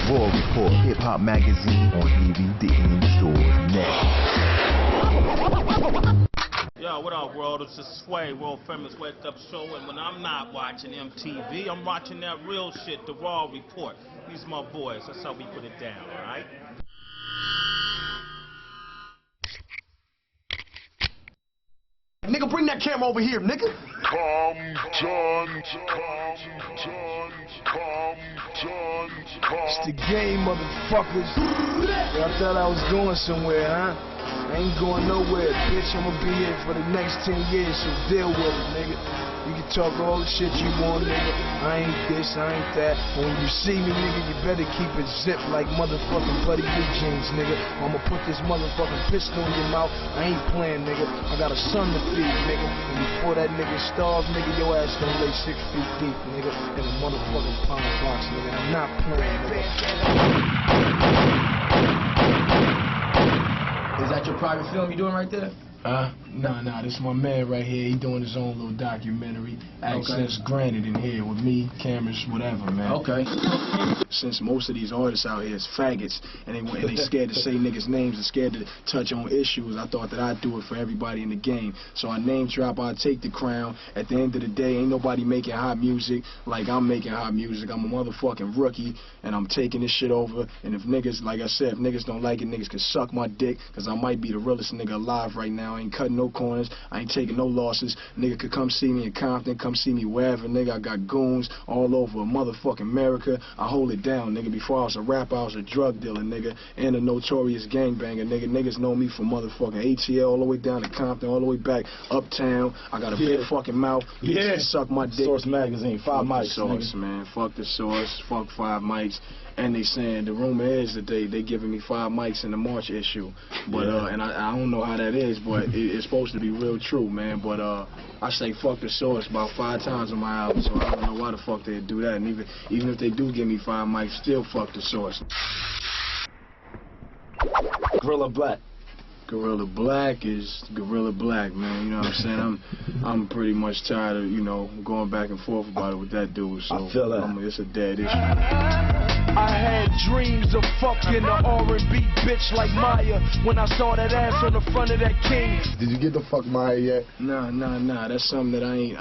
Raw Report, hip-hop magazine on DVD in stores now. Yo, what up, world? It's just Sway, world famous wake up show, and when I'm not watching MTV, I'm watching that real shit, the Raw Report. These my boys. That's how we put it down, all right? Nigga, bring that camera over here, nigga. It's the game, motherfuckers. I thought I was going somewhere, huh? I ain't going nowhere, bitch. I'ma be here for the next 10 years, so deal with it, nigga. You can talk all the shit you want, nigga. I ain't this, I ain't that. But when you see me, nigga, you better keep it zipped like motherfucking Bloody Blue jeans, nigga. I'ma put this motherfucking pistol in your mouth. I ain't playing, nigga. I got a son to feed, nigga. And before that nigga starve, nigga, your ass gonna lay 6 feet deep, nigga, in a motherfucking pine box, nigga. I'm not playing, nigga. Is that your private film you doing right there? Nah, this is my man right here. He doing his own little documentary. Access granted in here with me, cameras, whatever, man. Okay. Since most of these artists out here is faggots, and they scared to say niggas' names and scared to touch on issues, I thought that I'd do it for everybody in the game. So I name drop, I take the crown. At the end of the day, ain't nobody making hot music like I'm making hot music. I'm a motherfucking rookie, and I'm taking this shit over. And if niggas, like I said, if niggas don't like it, niggas can suck my dick, because I might be the realest nigga alive right now. I ain't cutting no corners, I ain't taking no losses. Nigga could come see me in Compton, come see me wherever, nigga. I got goons all over motherfucking America. I hold it down, nigga. Before I was a rapper, I was a drug dealer, nigga, and a notorious gangbanger, nigga. Niggas know me from motherfucking ATL all the way down to Compton, all the way back uptown. I got a big fucking mouth. Yeah. Suck my dick. Source magazine, 5 mics, Source, man. Fuck the Source. Fuck 5 mics. And they saying, the rumor is that they giving me 5 mics in the March issue. But, and I don't know how that is, but it's supposed to be real true, man. But, I say fuck the Source about 5 times on my album, so I don't know why the fuck they'd do that. And even if they do give me 5 mics, still fuck the Source. Guerilla Black. Guerilla Black is Guerilla Black, man. You know what I'm saying? I'm pretty much tired of, you know, going back and forth about it with that dude. So I feel that. It's a dead issue. I had dreams of fucking an R&B bitch like Maya when I saw that ass on the front of that King. Did you get the fuck Maya yet? Nah. That's something that I ain't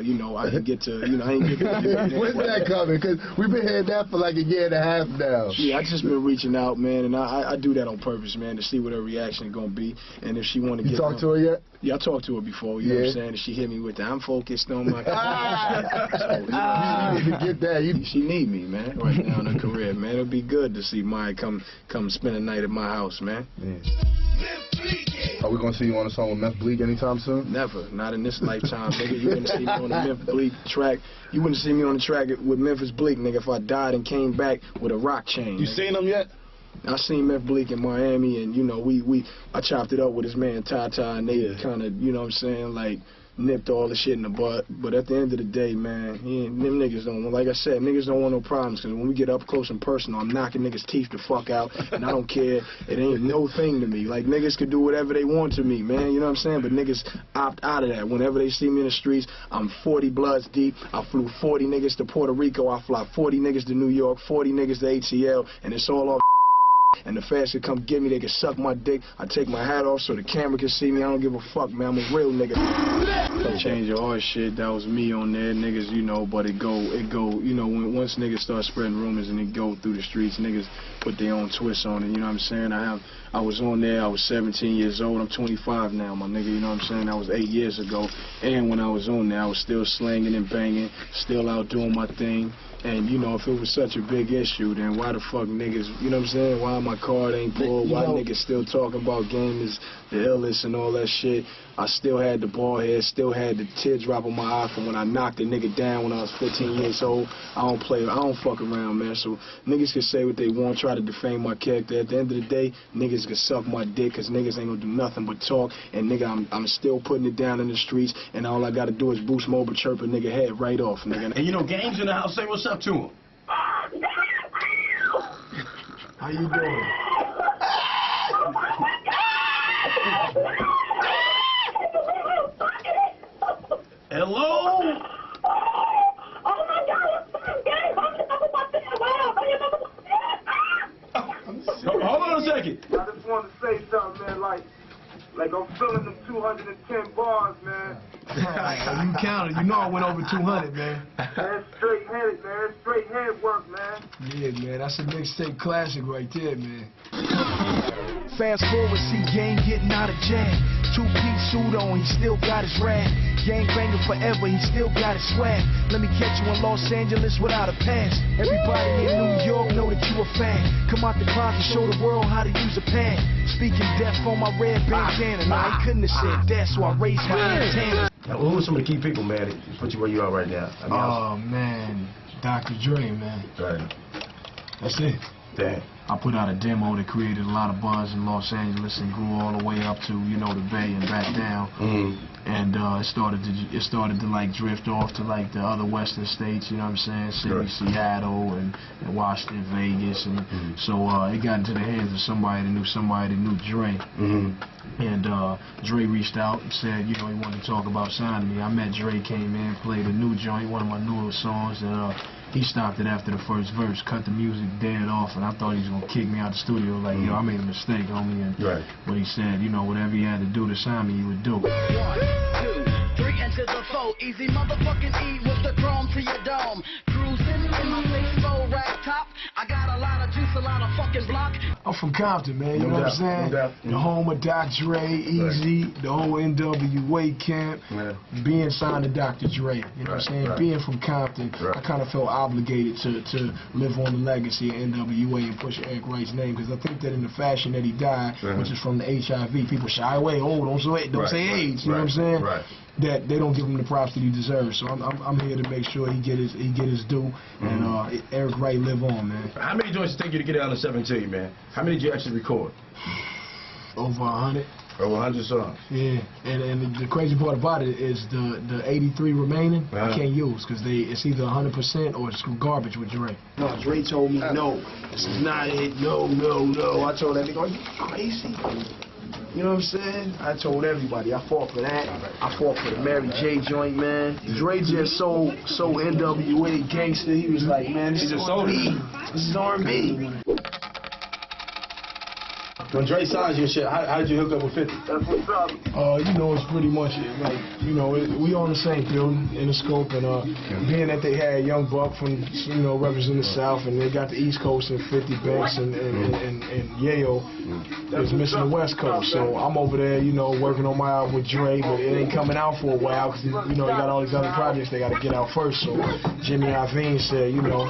you know, I can get to, you know, I ain't get to. When's that coming? Because we've been hearing that for like a year and a half now. Yeah, I just been reaching out, man, and I do that on purpose, man, to see what her reaction is gonna be, and if she want to get. You talked to her yet? Yeah, I talked to her before, you know what I'm saying? And she hit me with that, I'm focused on my so, you need to get that. She need me, man, right now in her career, man. It'll be good to see Maya come spend a night at my house, man. Are we gonna see you on a song with Memphis Bleek anytime soon? Never, not in this lifetime, nigga. You wouldn't see me on the Memphis Bleek track. You wouldn't see me on the track with Memphis Bleek, nigga, if I died and came back with a rock chain. You seen him yet? I seen Memphis Bleek in Miami, and you know, I chopped it up with his man Tata, and they kind of, you know what I'm saying, like, nipped all the shit in the butt. But at the end of the day, man, them niggas don't want, like I said, niggas don't want no problems, because when we get up close and personal, I'm knocking niggas' teeth the fuck out, and I don't care. It ain't no thing to me. Like, niggas could do whatever they want to me, man, you know what I'm saying? But niggas opt out of that. Whenever they see me in the streets, I'm 40 bloods deep. I flew 40 niggas to Puerto Rico. I fly 40 niggas to New York, 40 niggas to ATL, and it's all off. And the fans can come get me, they can suck my dick. I take my hat off so the camera can see me. I don't give a fuck, man. I'm a real nigga. Don't change your heart shit. That was me on there, niggas, you know. But it go, you know, once niggas start spreading rumors and it go through the streets, niggas put their own twist on it. You know what I'm saying? I was on there. I was 17 years old. I'm 25 now, my nigga. You know what I'm saying? That was 8 years ago. And when I was on there, I was still slanging and banging, still out doing my thing. And, you know, if it was such a big issue, then why the fuck niggas, you know what I'm saying? Why my card ain't pulled? Why niggas still talking about game is the illest and all that shit? I still had the bald head, still had the teardrop on my eye from when I knocked a nigga down when I was 15 years old. I don't play, I don't fuck around, man. So niggas can say what they want, try to defame my character. At the end of the day, niggas can suck my dick, because niggas ain't gonna do nothing but talk. And nigga, I'm still putting it down in the streets, and all I gotta do is boost mobile, chirp a nigga head right off, nigga. And you know, Game's in the house, say what's up to him. How you doing? Hello? Oh my God, it's Game. it. I just wanted to say something, man, like I'm feeling them 210 bars, man. You counted. You know I went over 200, man. Man, straight-headed, man. Straight-head work, man. Yeah, man. That's a mixtape classic right there, man. Fast forward, see Gang getting out of jail. Two-piece suit on, he still got his rag. Gang banging forever, he still got his swag. Let me catch you in Los Angeles without a pass. Everybody in New York know that you a fan. Come out the closet, show the world how to use a pen. Speaking death on my red bandana. No, I couldn't have said that, so I raised my antenna. Who are some of the key people, man, that put you where you are right now? I mean, man. Dr. Dre, man. Right. That's it. Damn. I put out a demo that created a lot of buzz in Los Angeles and grew all the way up to, you know, the Bay and back down. And it started to like drift off to like the other western states, you know what I'm saying? Seattle and Washington, Vegas, and so it got into the hands of somebody that knew Dre. And Dre reached out and said, you know, he wanted to talk about signing me. I met Dre, came in, played a new joint, one of my newer songs, and he stopped it after the first verse, cut the music dead off, and I thought he was gonna kick me out the studio. Like, yo, I made a mistake, homie. And but he said, you know, whatever he had to do to sign me, he would do. 1, 2, 3, enter the foe. Easy motherfucking E with the chrome to your dome. Cruising in my face, full rack top. I got a lot of juice, a lot of fucking block. I'm from Compton, man. You know what I'm saying? The home of Dr. Dre, Easy, the whole N.W.A. camp. Being signed to Dr. Dre, you know what I'm saying? Being from Compton, I kind of felt obligated to live on the legacy of N.W.A. and push Eric Wright's name, because I think that in the fashion that he died, which is from the HIV, people shy away. Oh, don't say AIDS. You know what I'm saying? That they don't give him the props that he deserves. So I'm here to make sure he get his due, and Eric Wright live on, man. How many joints did it take you to get it on the 17, man? How many did you actually record? Over 100. Over 100 songs. Yeah, and the crazy part about it is the 83 remaining I can't use, because it's either 100% or it's garbage with Dre. No, Dre told me no. This is not it. No. I told that nigga, are you crazy? You know what I'm saying? I told everybody. I fought for that. I fought for the Mary J joint, man. Dre just so N.W.A. gangster. He was like, man, this is R&B. This is R&B. When Dre signed you and shit, how did you hook up with 50? That's what's up. You know, it's pretty much like, you know, we on the same building in the scope, and being that they had Young Buck from, you know, representing the South, and they got the East Coast and 50 Banks and Yayo is missing the West Coast. So I'm over there, you know, working on my album with Dre, but it ain't coming out for a while because, you know, they got all these other projects they got to get out first. So Jimmy Iovine said, you know,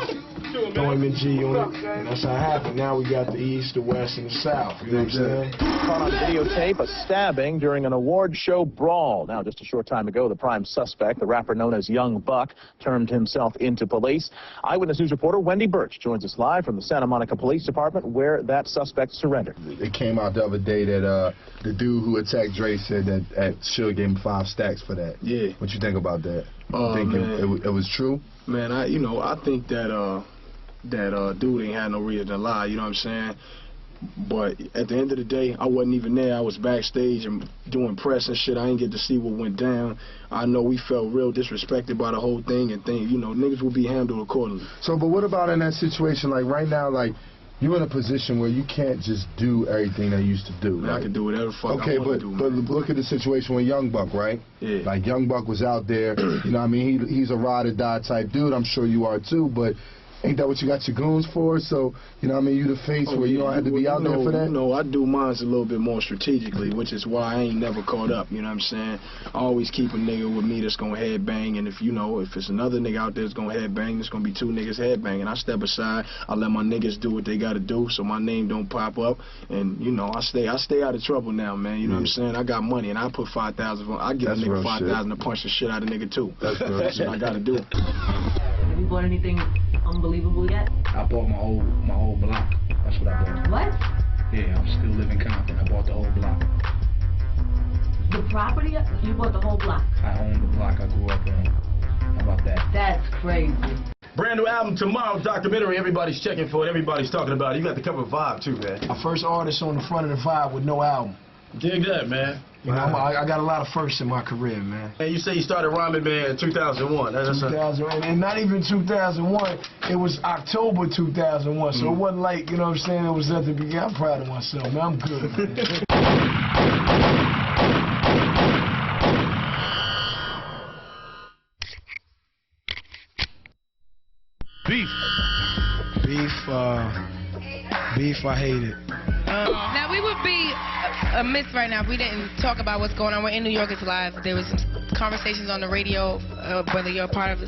throw him in G-UNOT, and that's how it happened. Now we got the East, the West, and the South. You know what I'm saying? Caught on videotape a stabbing during an award show brawl. Now, just a short time ago, the prime suspect, the rapper known as Young Buck, turned himself into police. Eyewitness News reporter Wendy Birch joins us live from the Santa Monica Police Department, where that suspect surrendered. It came out the other day that the dude who attacked Dre said that Suge gave him 5 stacks for that. Yeah. What you think about that? You think it was true? Man, I think that dude ain't had no reason to lie, you know what I'm saying? But at the end of the day, I wasn't even there. I was backstage and doing press and shit. I didn't get to see what went down. I know we felt real disrespected by the whole thing, and you know, niggas will be handled accordingly. So, but what about in that situation, like right now, like, you're in a position where you can't just do everything they used to do. Man, right? I can do whatever the fuck okay, I want to do, but man. look at the situation with Young Buck, right? Yeah. Like, Young Buck was out there, you know what I mean? He's a ride-or-die type dude. I'm sure you are too, but ain't that what you got your goons for? So, you know what I mean, you the face where you don't have to be out there for that? You know, I do mine a little bit more strategically, which is why I ain't never caught up, you know what I'm saying? I always keep a nigga with me that's gonna headbang, and if, you know, if it's another nigga out there that's gonna headbang, there's gonna be 2 niggas headbanging. I step aside, I let my niggas do what they gotta do so my name don't pop up, and, you know, I stay out of trouble now, man, you know what I'm saying? I got money, and I put 5,000, I give a nigga 5,000 to punch the shit out of a nigga too. That's real That's what I gotta do. Have you bought anything unbelievable yet? I bought my whole block. That's what I bought. What? Yeah, I'm still living Compton. I bought the whole block. The property? You bought the whole block? I own the block I grew up on. How about that? That's crazy. Brand new album tomorrow, documentary. Everybody's checking for it. Everybody's talking about it. You got the cover Vibe too, man. My first artist on the front of the Vibe with no album. Dig that, man. You know, I got a lot of firsts in my career, man. And you say you started rhyming, man, in 2001. That's 2001, and not even 2001. It was October 2001, so it wasn't like, you know what I'm saying, it was at the beginning. I'm proud of myself, man. I'm good, man. Beef, I hate it. Now, we would be amiss right now if we didn't talk about what's going on. We're in New York, it's live. There was some conversations on the radio, whether you're a part of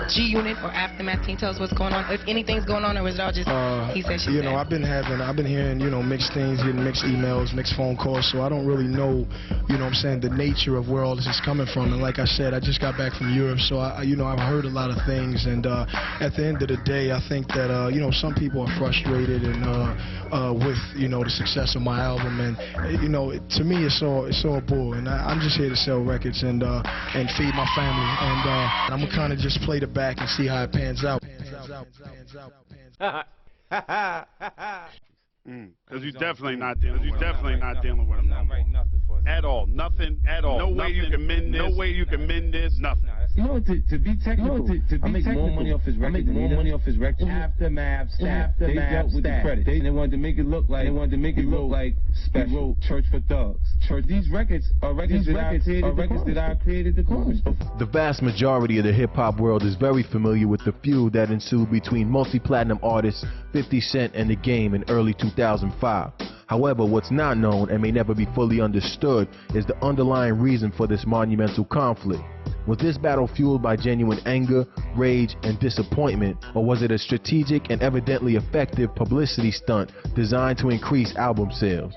G-UNOT or Aftermath. Can you tell us what's going on? If anything's going on, or is it all just he said, she said? You know, I've been hearing, you know, mixed things, getting mixed emails, mixed phone calls, so I don't really know, you know what I'm saying, the nature of where all this is coming from. And like I said, I just got back from Europe, so you know, I've heard a lot of things, and at the end of the day, I think that, you know, some people are frustrated and with, you know, the success of my album, and, you know, to me, it's all bull, and I'm just here to sell records and feed my family, and I'm gonna kind of just play the back and see how it pans out. Because you're definitely not dealing with him no more. At all. Nothing at all. No way you can mend this. No way you can mend this. Nothing. You know, to be technical, I make more money off his record. Aftermath, they dealt with the credit. They wanted to make it look like special. Church for Thugs. These records are records that I created the chorus. The vast majority of the hip-hop world is very familiar with the feud that ensued between multi-platinum artists 50 Cent and The Game in early 2005. However, what's not known and may never be fully understood is the underlying reason for this monumental conflict. Was this battle fueled by genuine anger, rage, and disappointment, or was it a strategic and evidently effective publicity stunt designed to increase album sales?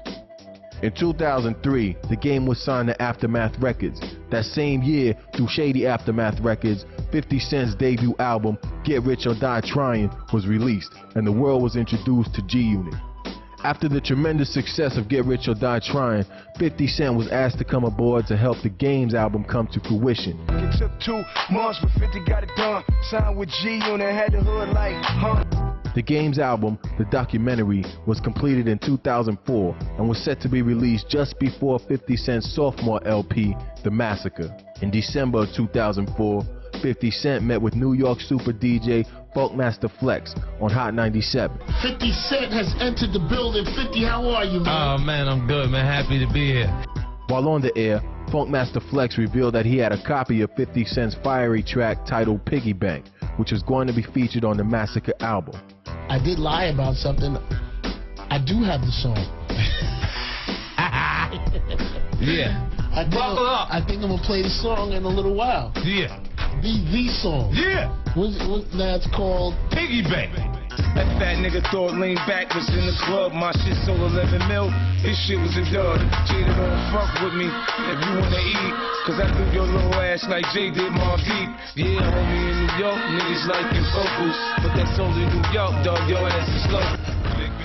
In 2003, The Game was signed to Aftermath Records. That same year, through shady Aftermath Records, 50 Cent's debut album, Get Rich or Die Trying, was released, and the world was introduced to G-UNOT. After the tremendous success of Get Rich or Die Trying, 50 Cent was asked to come aboard to help The Game's album come to fruition. It took 2 months, but 50 got it done. Signed with G-UNOT, had the hood like, huh? The Game's album, the documentary, was completed in 2004 and was set to be released just before 50 Cent's sophomore LP, The Massacre. In December of 2004, 50 Cent met with New York super DJ Funkmaster Flex on Hot 97. 50 Cent has entered the building. 50, how are you, man? Oh, man, I'm good, man. Happy to be here. While on the air, Funkmaster Flex revealed that he had a copy of 50 Cent's fiery track titled Piggy Bank, which was going to be featured on the Massacre album. I did lie about something. I do have the song. Yeah. I think I'm going to play the song in a little while. Yeah. The song. Yeah. That's called Piggy Bank. That fat nigga thought lean back was in the club. My shit sold 11 mil. His shit was a dud. Jada don't fuck with me if you wanna eat. Cause I threw your little ass like Jay did Mobb Deep. Yeah, homie, in New York, niggas like your vocals. But that's only New York, dog. Your ass is slow.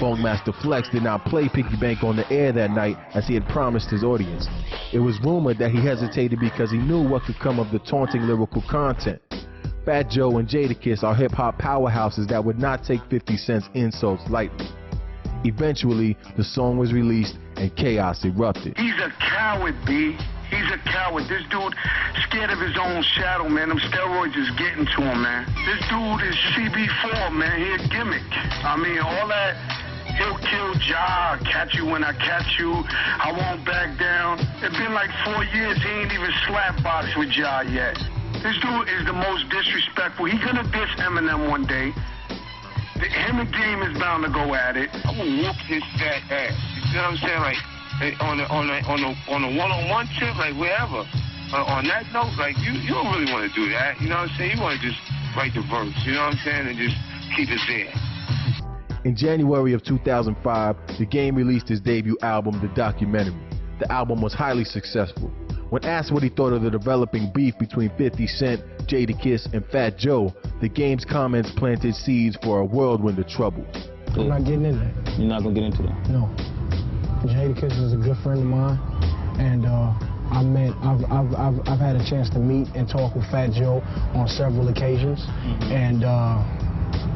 Funkmaster Flex did not play Piggy Bank on the air that night as he had promised his audience. It was rumored that he hesitated because he knew what could come of the taunting lyrical content. Fat Joe and Jadakiss are hip-hop powerhouses that would not take 50 Cent's insults lightly. Eventually, the song was released and chaos erupted. He's a coward, B. He's a coward. This dude scared of his own shadow, man. Them steroids is getting to him, man. This dude is CB4, man. He a gimmick. I mean, all that, he'll kill Ja, catch you when I catch you, I won't back down. It's been like 4 years, he ain't even slap boxed with Ja yet. This dude is the most disrespectful. He's gonna diss Eminem one day. Him and Game is bound to go at it. I'm gonna whoop his fat ass. You know what I'm saying? Like on a one-on-one tip, like wherever. On that note, like you don't really want to do that. You know what I'm saying? You want to just write the verse. You know what I'm saying? And just keep it there. In January of 2005, The Game released his debut album, The Documentary. The album was highly successful. When asked what he thought of the developing beef between 50 Cent, Jadakiss, and Fat Joe, The Game's comments planted seeds for a whirlwind of trouble. I'm not getting into that. You're not going to get into that? No. Jadakiss is a good friend of mine, and I've had a chance to meet and talk with Fat Joe on several occasions, and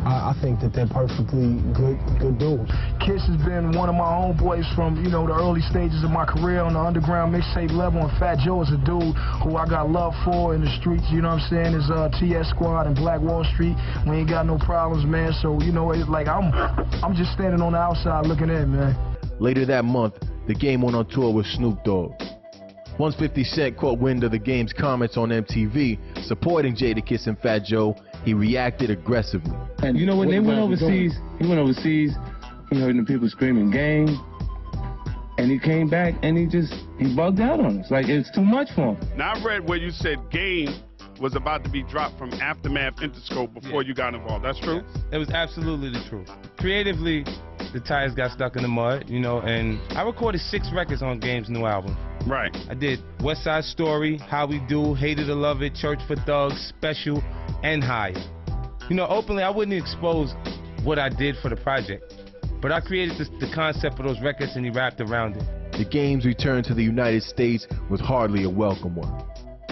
I think that they're perfectly good dudes. Kiss has been one of my homeboys from, you know, the early stages of my career on the underground mixtape level, and Fat Joe is a dude who I got love for in the streets, you know what I'm saying? His TS Squad and Black Wall Street, we ain't got no problems, man, so, you know, it's like I'm just standing on the outside looking in, man. Later that month, the Game went on tour with Snoop Dogg. Once 50 Cent caught wind of the Game's comments on MTV supporting Jadakiss and Fat Joe, he reacted aggressively. And you know, when they went overseas, he heard the people screaming "Game," and he came back and he bugged out on us. Like, it's too much for him. Now, I read where you said Game was about to be dropped from Aftermath Interscope before you got involved. That's true? Yes. It was absolutely the truth. Creatively, the tires got stuck in the mud, you know, and I recorded 6 records on Game's new album. Right. I did West Side Story, How We Do, Hated to Love It, Church for Thugs, Special, and Higher. You know, openly, I wouldn't expose what I did for the project, but I created the concept for those records and he rapped around it. The Game's return to the United States was hardly a welcome one.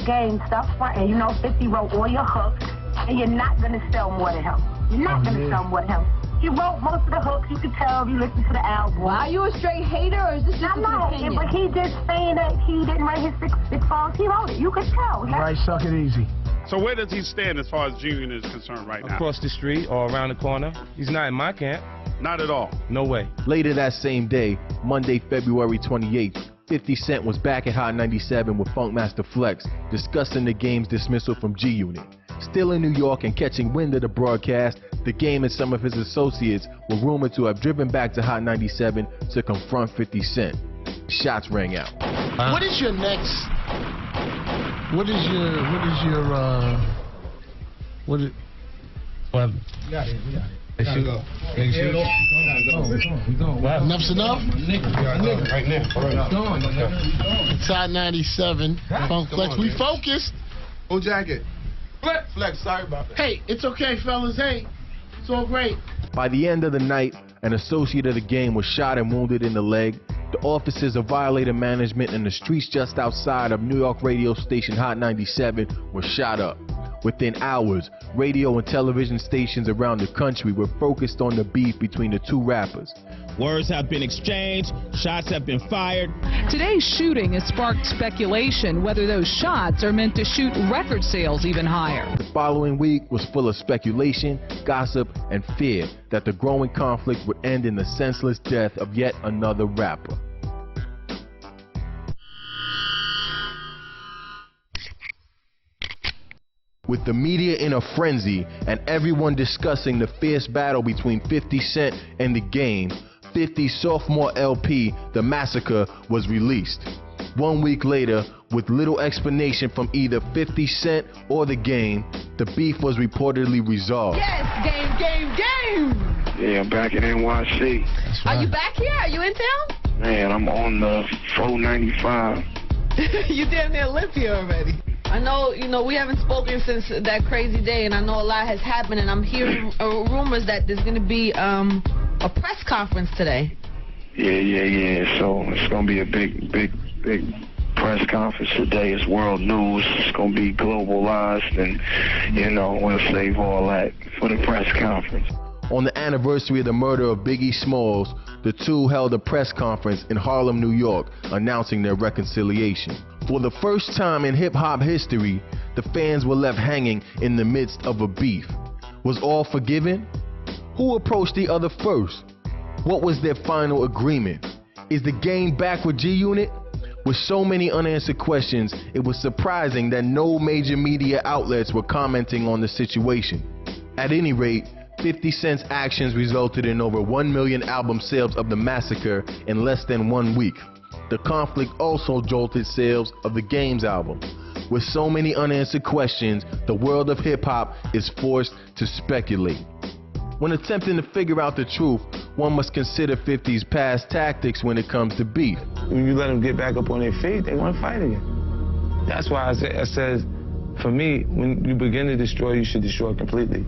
Game, stop fronting. You know 50 wrote all your hooks, and you're not going to sell more than him. You're not going to sell more than him. He wrote most of the hooks. You can tell if you listen to the album. Well, are you a straight hater, or is this just an opinion? But he just saying that he didn't write his six songs. He wrote it. You could tell. Right, suck it easy. So where does he stand as far as G-UNOT is concerned right now? Across the street or around the corner. He's not in my camp. Not at all. No way. Later that same day, Monday, February 28th, 50 Cent was back at Hot 97 with Funkmaster Flex, discussing the Game's dismissal from G-UNOT. Still in New York and catching wind of the broadcast, the Game and some of his associates were rumored to have driven back to Hot 97 to confront 50 Cent. Shots rang out. What is your next? What is your? We got it. Enough's enough? Right now. It's Hot 97. Funk Flex. We focused. Full jacket. Flex, sorry about that. Hey, it's okay, fellas. Hey, it's all great. By the end of the night, an associate of the Game was shot and wounded in the leg. The officers of violator management in the streets just outside of New York radio station Hot 97 were shot up. Within hours, radio and television stations around the country were focused on the beef between the two rappers. Words have been exchanged, shots have been fired. Today's shooting has sparked speculation whether those shots are meant to shoot record sales even higher. The following week was full of speculation, gossip, and fear that the growing conflict would end in the senseless death of yet another rapper. With the media in a frenzy and everyone discussing the fierce battle between 50 Cent and the Game, 50's sophomore LP, The Massacre, was released. 1 week later, with little explanation from either 50 Cent or the Game, the beef was reportedly resolved. Yes, game. Yeah, I'm back in NYC. Are you back here? Are you in town? Man, I'm on the 495. You damn near live here already. I know, we haven't spoken since that crazy day, and I know a lot has happened, and I'm hearing rumors that there's going to be a press conference today. Yeah. So it's going to be a big press conference today. It's world news. It's going to be globalized, and, we'll save all that for the press conference. On the anniversary of the murder of Biggie Smalls, the two held a press conference in Harlem, New York, announcing their reconciliation. For the first time in hip-hop history, the fans were left hanging in the midst of a beef. Was all forgiven? Who approached the other first? What was their final agreement? Is the Game back with G-UNOT? With so many unanswered questions, it was surprising that no major media outlets were commenting on the situation. At any rate, 50 Cent's actions resulted in over 1 million album sales of The Massacre in less than 1 week. The conflict also jolted sales of the Game's album. With so many unanswered questions, the world of hip-hop is forced to speculate. When attempting to figure out the truth, one must consider 50's past tactics when it comes to beef. When you let them get back up on their feet, they want to fight again. That's why I said, for me, when you begin to destroy, you should destroy completely.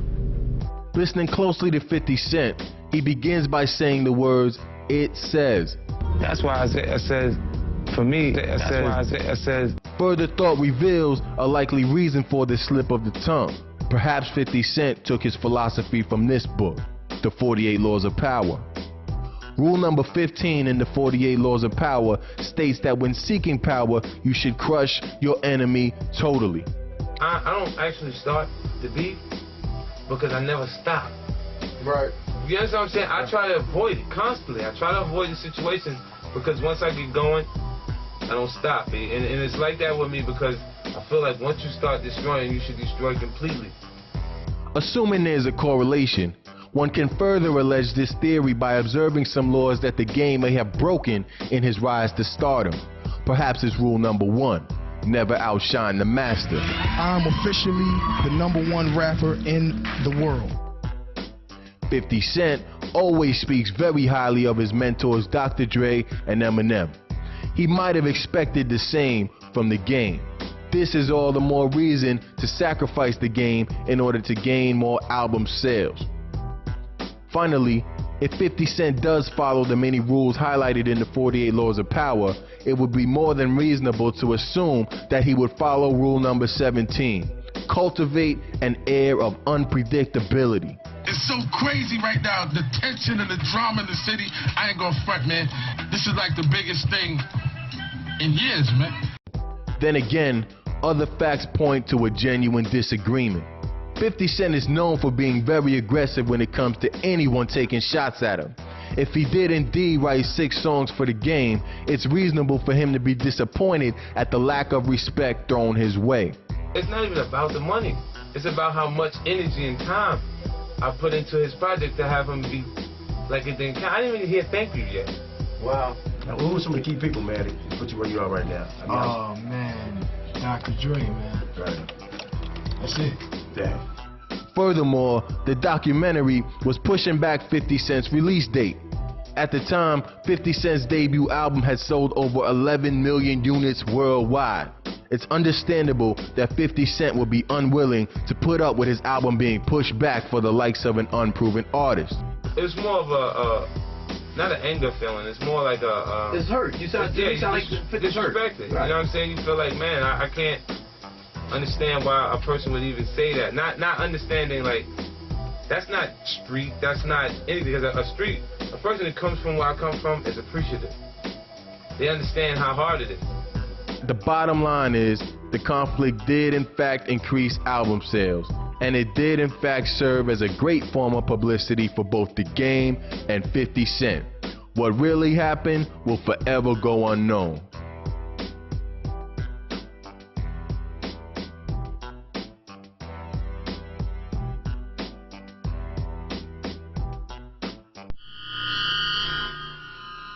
Listening closely to 50 Cent, he begins by saying the words, "It says." That's why I said, for me, I said. Further thought reveals a likely reason for this slip of the tongue. Perhaps 50 Cent took his philosophy from this book, The 48 Laws of Power. Rule number 15 in the 48 Laws of Power states that when seeking power, you should crush your enemy totally. I don't actually start the beef because I never stop. Right. You understand what I'm saying? I try to avoid it constantly. I try to avoid the situation because once I get going, I don't stop. And it's like that with me because I feel like once you start destroying, you should destroy completely. Assuming there's a correlation, one can further allege this theory by observing some laws that the game may have broken in his rise to stardom. Perhaps it's rule number 1, never outshine the master. I'm officially the #1 rapper in the world. 50 Cent always speaks very highly of his mentors Dr. Dre and Eminem. He might have expected the same from the game. This is all the more reason to sacrifice the game in order to gain more album sales. Finally, if 50 Cent does follow the many rules highlighted in the 48 Laws of Power, it would be more than reasonable to assume that he would follow rule number 17, cultivate an air of unpredictability. It's so crazy right now, the tension and the drama in the city. I ain't gonna front, man. This is like the biggest thing in years, man. Then again, other facts point to a genuine disagreement. 50 Cent is known for being very aggressive when it comes to anyone taking shots at him. If he did indeed write 6 songs for the game, it's reasonable for him to be disappointed at the lack of respect thrown his way. It's not even about the money. It's about how much energy and time I put into his project to have him be like it didn't count. I didn't even hear thank you yet. Wow. Now, who are some of the key people, man, that put you where you are right now? Oh, man. Dr. Dre, man. Right. That's it. Damn. Furthermore, the documentary was pushing back 50 Cent's release date. At the time, 50 Cent's debut album had sold over 11 million units worldwide. It's understandable that 50 Cent would be unwilling to put up with his album being pushed back for the likes of an unproven artist. It's more of a, not an anger feeling, it's more like a... it's hurt. You sound like 50's hurt. Disrespected. Right. You know what I'm saying? You feel like, man, I can't understand why a person would even say that. Not understanding, like, that's not street, that's not anything. Because a person that comes from where I come from is appreciative. They understand how hard it is. The bottom line is, the conflict did in fact increase album sales, and it did in fact serve as a great form of publicity for both the game and 50 Cent. What really happened will forever go unknown.